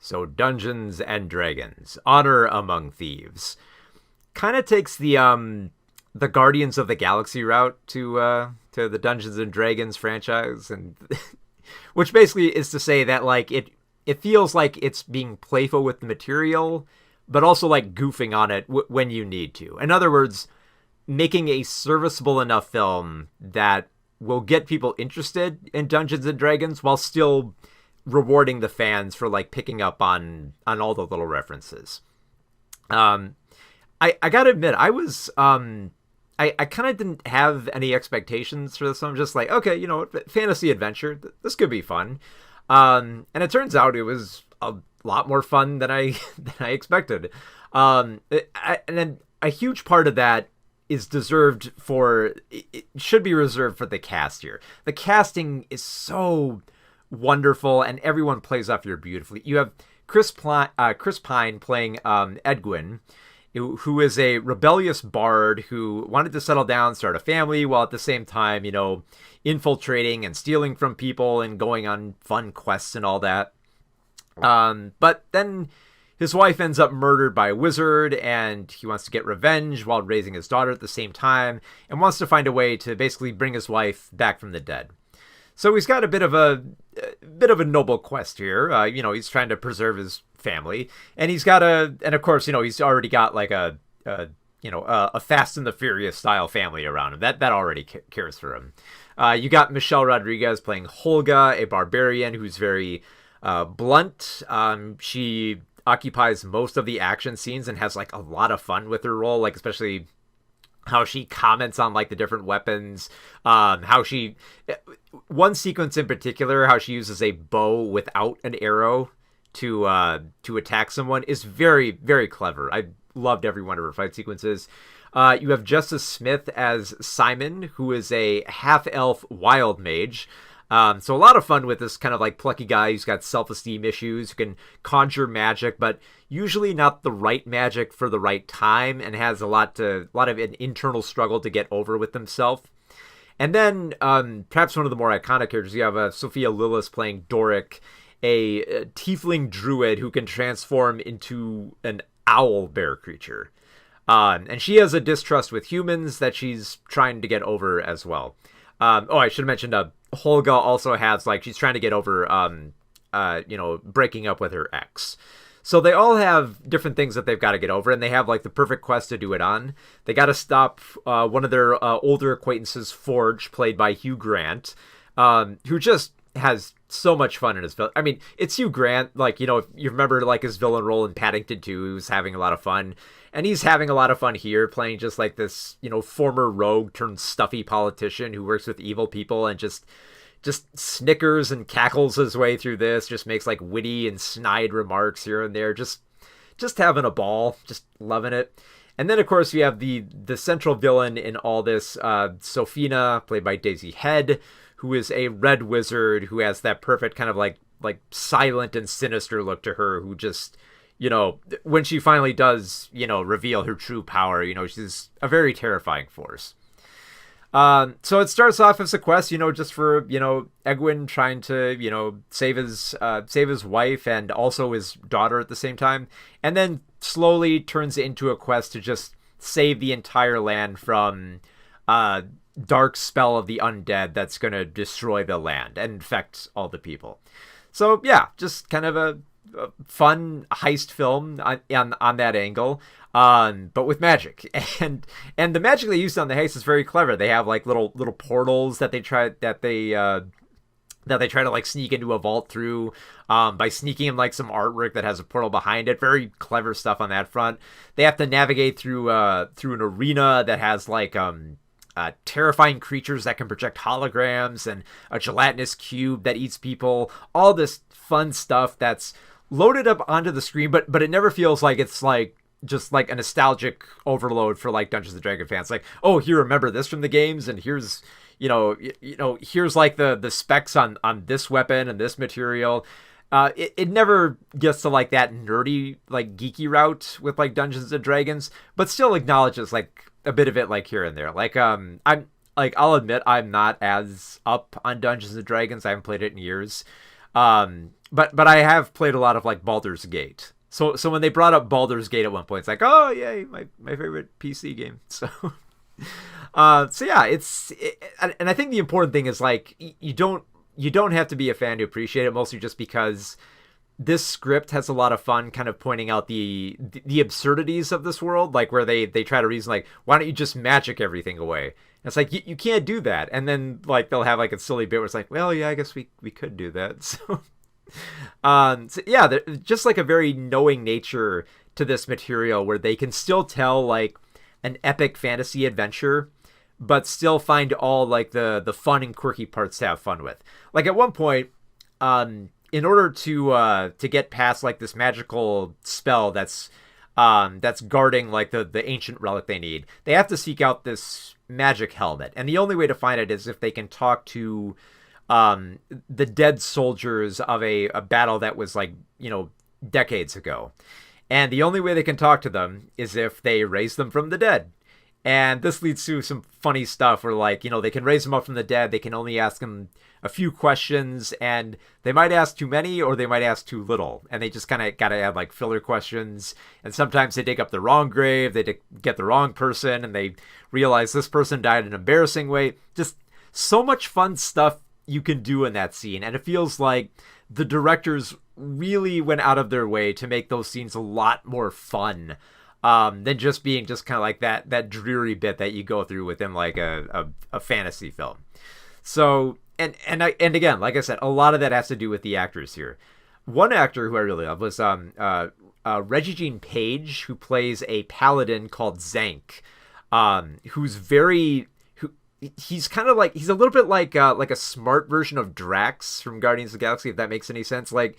So Dungeons and Dragons, Honor Among Thieves, kind of takes the Guardians of the Galaxy route to the Dungeons and Dragons franchise, and which basically is to say that like it feels like it's being playful with the material, but also like goofing on it when you need to. In other words, making a serviceable enough film that will get people interested in Dungeons and Dragons while still rewarding the fans for like picking up on all the little references. I gotta admit, I kind of didn't have any expectations for this. I'm just like, okay, you know, fantasy adventure, this could be fun. And it turns out it was a lot more fun than I than I expected. And then a huge part of that is deserved for, it should be reserved for the cast here. The casting is so wonderful, and everyone plays off here beautifully. You have Chris Pine playing Edwin, who is a rebellious bard who wanted to settle down, start a family, while at the same time, you know, infiltrating and stealing from people and going on fun quests and all that. But then his wife ends up murdered by a wizard, and he wants to get revenge while raising his daughter at the same time, and wants to find a way to basically bring his wife back from the dead. So he's got a bit of a noble quest here. You know, he's trying to preserve his family, and and of course, you know, he's already got like a Fast and the Furious style family around him. That already cares for him. You got Michelle Rodriguez playing Holga, a barbarian who's very blunt. She occupies most of the action scenes and has like a lot of fun with her role, like especially how she comments on like the different weapons, one sequence in particular, how she uses a bow without an arrow to attack someone is very, very clever. I loved every one of her fight sequences. You have Justice Smith as Simon, who is a half-elf wild mage. So a lot of fun with this kind of like plucky guy who's got self-esteem issues, who can conjure magic, but usually not the right magic for the right time, and has a lot of an internal struggle to get over with himself. And then perhaps one of the more iconic characters, you have Sophia Lillis playing Doric, a tiefling druid who can transform into an owl bear creature. And she has a distrust with humans that she's trying to get over as well. I should have mentioned Holga also has, like, she's trying to get over, breaking up with her ex. So they all have different things that they've got to get over, and they have, like, the perfect quest to do it on. They got to stop one of their older acquaintances, Forge, played by Hugh Grant, who just has so much fun in his film. I mean, it's Hugh Grant, like, you know, if you remember, like, his villain role in Paddington 2, he was having a lot of fun. And he's having a lot of fun here, playing just like this, you know, former rogue turned stuffy politician who works with evil people and just snickers and cackles his way through this, just makes like witty and snide remarks here and there, just having a ball, just loving it. And then, of course, you have the central villain in all this, Sophina, played by Daisy Head, who is a red wizard who has that perfect kind of like silent and sinister look to her, who just, you know, when she finally does, you know, reveal her true power, you know, she's a very terrifying force. So it starts off as a quest, you know, just for, you know, Egwin trying to, you know, save his wife and also his daughter at the same time. And then slowly turns into a quest to just save the entire land from dark spell of the undead that's going to destroy the land and infect all the people. So yeah, just kind of a fun heist film on that angle, but with magic, and the magic they used on the heist is very clever. They have like little portals that they try to like sneak into a vault through, by sneaking in like some artwork that has a portal behind it. Very clever stuff on that front. They have to navigate through an arena that has like terrifying creatures that can project holograms and a gelatinous cube that eats people. All this fun stuff that's loaded up onto the screen, but it never feels like it's like just like a nostalgic overload for like Dungeons and Dragons fans. Like, oh, here, remember this from the games, and here's here's like the specs on this weapon and this material. It never gets to like that nerdy, like geeky route with like Dungeons and Dragons, but still acknowledges like a bit of it like here and there. Like I'll admit I'm not as up on Dungeons and Dragons. I haven't played it in years. But I have played a lot of like Baldur's Gate. So when they brought up Baldur's Gate at one point, it's like, oh yay, my favorite PC game. So yeah, and I think the important thing is like you don't have to be a fan to appreciate it, mostly just because this script has a lot of fun kind of pointing out the absurdities of this world, like where they try to reason like, why don't you just magic everything away? And it's like you can't do that. And then like they'll have like a silly bit where it's like, well, yeah, I guess we could do that. So yeah, just like a very knowing nature to this material where they can still tell like an epic fantasy adventure, but still find all like the fun and quirky parts to have fun with. Like at one point, in order to get past like this magical spell that's guarding like the ancient relic they need, they have to seek out this magic helmet, and the only way to find it is if they can talk to the dead soldiers of a battle that was like, decades ago. And the only way they can talk to them is if they raise them from the dead. And this leads to some funny stuff where like, they can raise them up from the dead. They can only ask them a few questions, and they might ask too many or they might ask too little. And they just kind of got to add like filler questions. And sometimes they dig up the wrong grave. They get the wrong person, and they realize this person died in an embarrassing way. Just so much fun stuff you can do in that scene, and it feels like the directors really went out of their way to make those scenes a lot more fun than just being just kind of like that dreary bit that you go through within like a fantasy film. So and again, like I said, a lot of that has to do with the actors here. One actor who I really love was Reggie-Jean Page, who plays a paladin called Zank, who's very he's kind of like, he's a little bit like a smart version of Drax from Guardians of the Galaxy, if that makes any sense. Like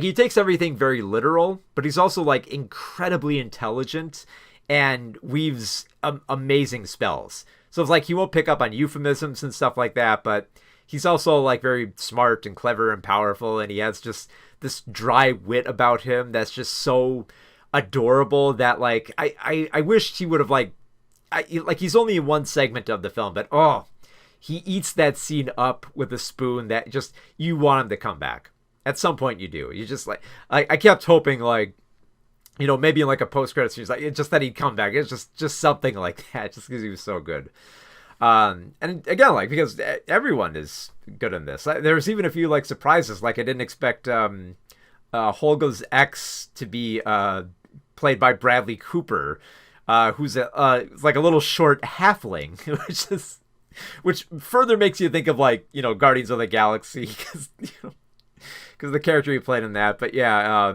he takes everything very literal, but he's also like incredibly intelligent and weaves amazing spells. So it's like he won't pick up on euphemisms and stuff like that, but he's also like very smart and clever and powerful, and he has just this dry wit about him that's just so adorable that like I wished he would have like he's only in one segment of the film, but he eats that scene up with a spoon that just, you want him to come back. At some point you do. You just like, I kept hoping like, maybe in like a post-credit scene, like, it's just that he'd come back. It's just something like that, just because he was so good. And again, like, because everyone is good in this. There's even a few like surprises. Like I didn't expect Holga's ex to be played by Bradley Cooper, who's like a little short halfling, which further makes you think of like, Guardians of the Galaxy, because the character he played in that. But yeah,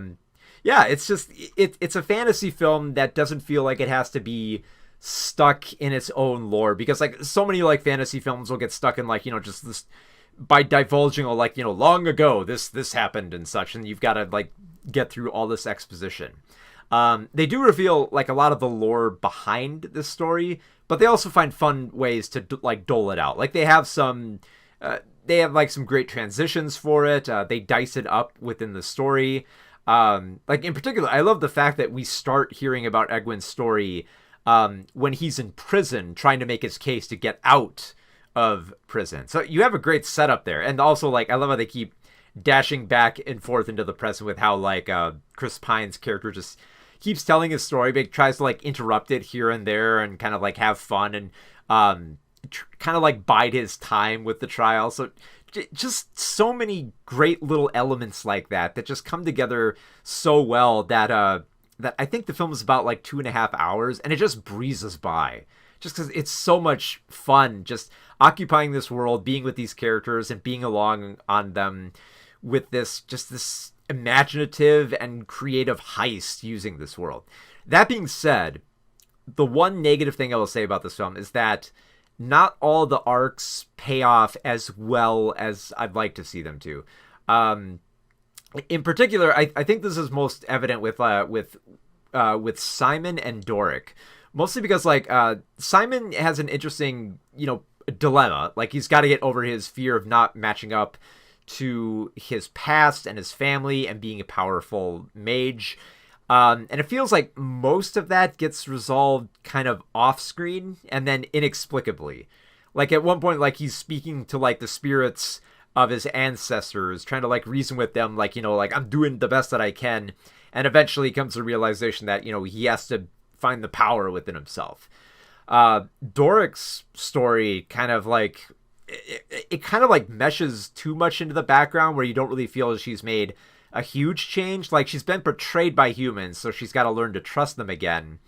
it's just it's a fantasy film that doesn't feel like it has to be stuck in its own lore, because like so many like fantasy films will get stuck in like, just this, by divulging like, long ago this happened and such, and you've got to like get through all this exposition. They do reveal like a lot of the lore behind this story, but they also find fun ways to like dole it out. Like they have like some great transitions for it. They dice it up within the story. Like in particular, I love the fact that we start hearing about Egwene's story when he's in prison trying to make his case to get out of prison. So you have a great setup there. And also like, I love how they keep dashing back and forth into the present with how like Chris Pine's character just keeps telling his story, but tries to like interrupt it here and there and kind of like have fun and kind of like bide his time with the trial. So just so many great little elements like that just come together so well that I think the film is about like 2.5 hours, and it just breezes by just because it's so much fun just occupying this world, being with these characters and being along on them with this imaginative and creative heist using this world. That being said, the one negative thing I will say about this film is that not all the arcs pay off as well as I'd like to see them to. In particular, I think this is most evident with Simon and Doric, mostly because like Simon has an interesting dilemma. Like he's got to get over his fear of not matching up to his past and his family and being a powerful mage. And it feels like most of that gets resolved kind of off screen and then inexplicably. Like at one point, like he's speaking to like the spirits of his ancestors, trying to like reason with them, like, like I'm doing the best that I can, and eventually comes to the realization that he has to find the power within himself. Doric's story kind of like it kind of like meshes too much into the background, where you don't really feel she's made a huge change. Like, she's been portrayed by humans, so she's got to learn to trust them again.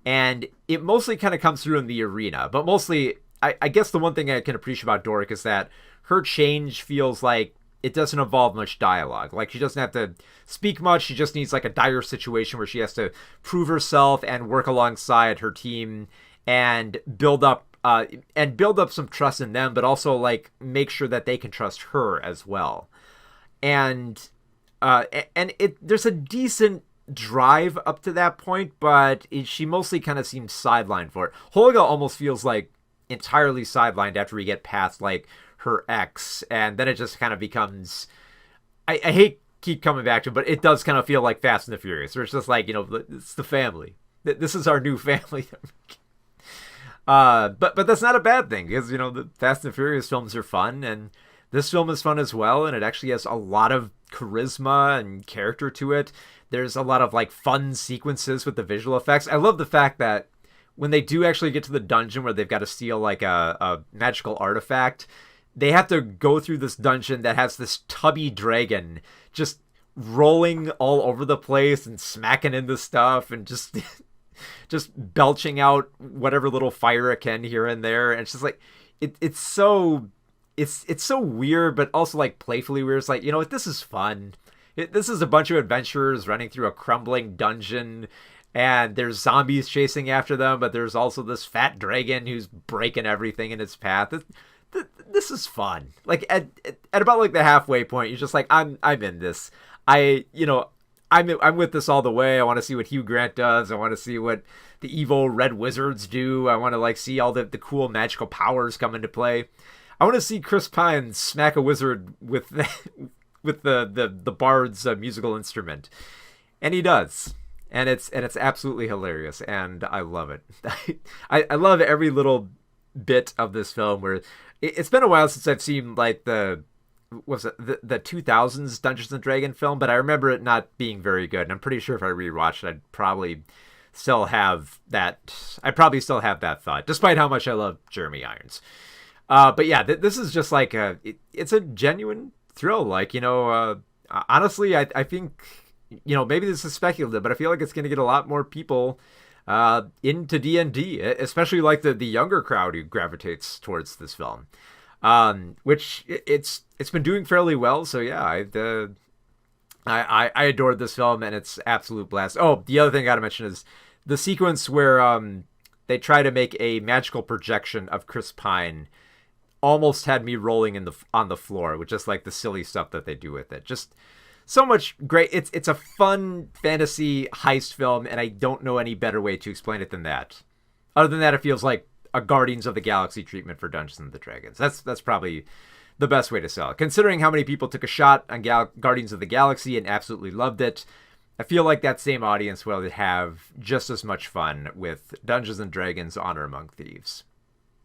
And it mostly kind of comes through in the arena. But mostly, I guess the one thing I can appreciate about Doric is that her change feels like it doesn't involve much dialogue. Like, she doesn't have to speak much. She just needs like a dire situation where she has to prove herself and work alongside her team and build up some trust in them, but also like make sure that they can trust her as well. And there's a decent drive up to that point, but she mostly kind of seems sidelined for it. Holga almost feels like entirely sidelined after we get past like her ex, and then it just kind of becomes, I hate keep coming back to it, but it does kind of feel like Fast and the Furious, where it's just like, it's the family. This is our new family. But that's not a bad thing, because the Fast and Furious films are fun, and this film is fun as well, and it actually has a lot of charisma and character to it. There's a lot of like fun sequences with the visual effects. I love the fact that when they do actually get to the dungeon where they've got to steal like a magical artifact, they have to go through this dungeon that has this tubby dragon just rolling all over the place and smacking into stuff and just just belching out whatever little fire it can here and there. And it's just like it's so weird, but also like playfully weird. It's like, this is fun. This is a bunch of adventurers running through a crumbling dungeon, and there's zombies chasing after them, but there's also this fat dragon who's breaking everything in its path. This is fun. Like at about like the halfway point, you're just like, I'm in this. I'm with this all the way. I want to see what Hugh Grant does. I want to see what the evil red wizards do. I want to like see all the cool magical powers come into play. I want to see Chris Pine smack a wizard with the bard's musical instrument, and he does, and it's absolutely hilarious, and I love it. I love every little bit of this film. Where it's been a while since I've seen like the 2000s Dungeons and Dragons film, but I remember it not being very good, and I'm pretty sure if I rewatched it, I'd probably still have that thought, despite how much I love Jeremy Irons. But yeah, this is just like it's a genuine thrill. Like, honestly, I think, maybe this is speculative, but I feel like it's going to get a lot more people into D&D, especially like the younger crowd who gravitates towards this film, which it's been doing fairly well. So yeah, I adored this film, and it's absolute blast. Oh, the other thing I gotta mention is the sequence where they try to make a magical projection of Chris Pine. Almost had me rolling on the floor with just like the silly stuff that they do with it. Just so much great. It's a fun fantasy heist film, and I don't know any better way to explain it than that. Other than that, it feels like a Guardians of the Galaxy treatment for Dungeons and Dragons. That's probably the best way to sell it. Considering how many people took a shot on Guardians of the Galaxy and absolutely loved it, I feel like that same audience will have just as much fun with Dungeons and Dragons: Honor Among Thieves.